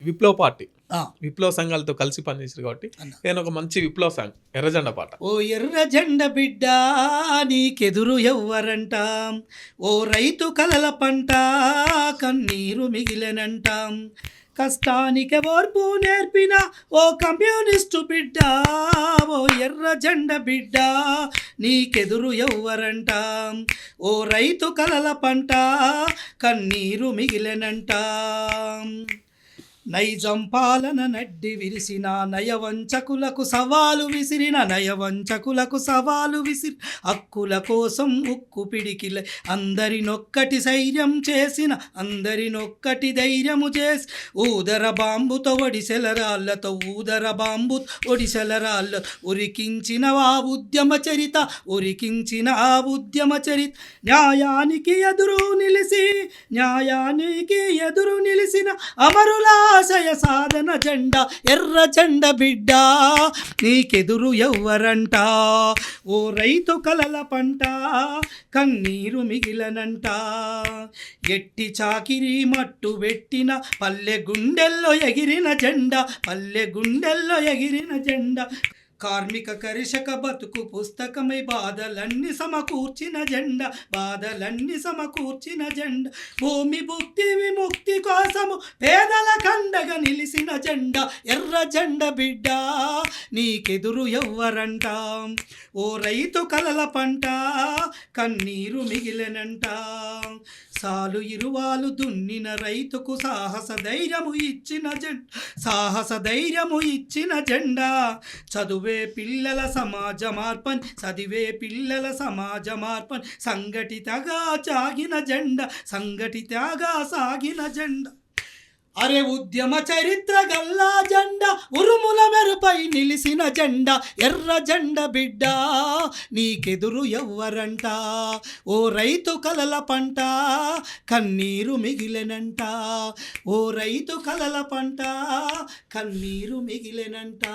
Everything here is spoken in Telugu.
విప్లవ పార్టీ ఆ, విప్లవ సంఘాలతో కలిసి పనిచేసారు కాబట్టి అన్న. నేను ఒక మంచి విప్లవ సాంగ్ ఎర్రజెండా పాట. ఓ ఎర్ర జెండ బిడ్డ నీకెదురు ఎవ్వరంట, ఓ రైతు కలల పంట కన్నీరు మిగిలెనంటాం, కష్టానికి ఓర్పు నేర్పిన ఓ కమ్యూనిస్టు బిడ్డ, ఓ ఎర్ర జెండ బిడ్డ నీకెదురు ఎవ్వరంట, ఓ రైతు కలల పంట కన్నీరు మిగిలెనంట. నైజం పాలన నడ్డి విరిసిన నయవంచకులకు సవాలు విసిరిన నయవంచకులకు సవాలు విసిరి హక్కుల కోసం ఉక్కు పిడికిల అందరినొక్కటి ధైర్యం చేసిన అందరినొక్కటి ధైర్యము చేసి ఊదర బాంబుతో ఒడిసెలరాళ్ళతో ఊదర బాంబు ఒడిసెలరాళ్ళ ఉరికించిన ఆ ఉద్యమ చరిత ఉరికించిన ఆ ఉద్యమ చరిత న్యాయానికి ఎదురు నిలిసిన అమరుల ఆశయ సాధన జెండా ఎర్ర జెండ బిడ్డ నీకెదురు ఎవ్వరంట, ఓ రైతు కలల పంట కన్నీరు మిగిలనంట. ఎట్టి చాకిరి మట్టు పెట్టిన పల్లె గుండెల్లో ఎగిరిన జెండా పల్లె గుండెల్లో ఎగిరిన జెండా, కార్మిక కర్షక బతుకు పుస్తకమై బాధలన్నీ సమకూర్చిన జెండా బాధలన్నీ సమకూర్చిన జెండా, భూమి భుక్తి విముక్తి కోసము పేదల కండగా నిలిసిన జెండా ఎర్ర జెండ బిడ్డ నీకెదురు ఎవ్వరంట, ఓ రైతు కలల పంట కన్నీరు మిగిలెనంట. సాలు ఇరువాలు దున్నిన రైతుకు సాహస ధైర్యము ఇచ్చిన జెండా సాహస ధైర్యము ఇచ్చిన జెండా, చదివే పిల్లల సమాజ మార్పన్ చదివే పిల్లల సమాజ మార్పన్ సంఘటితగా సాగిన జెండా సంఘటితగా సాగిన జెండా. అరే ఉద్యమ చరిత్ర గల్లా జెండా ఉరుముల మెరుపై నిలిసిన జెండా ఎర్ర జెండ బిడ్డ నీకెదురు ఎవ్వరంట, ఓ రైతు కలల పంట కన్నీరు మిగిలెనంట, ఓ రైతు కలల పంట కన్నీరు మిగిలెనంట.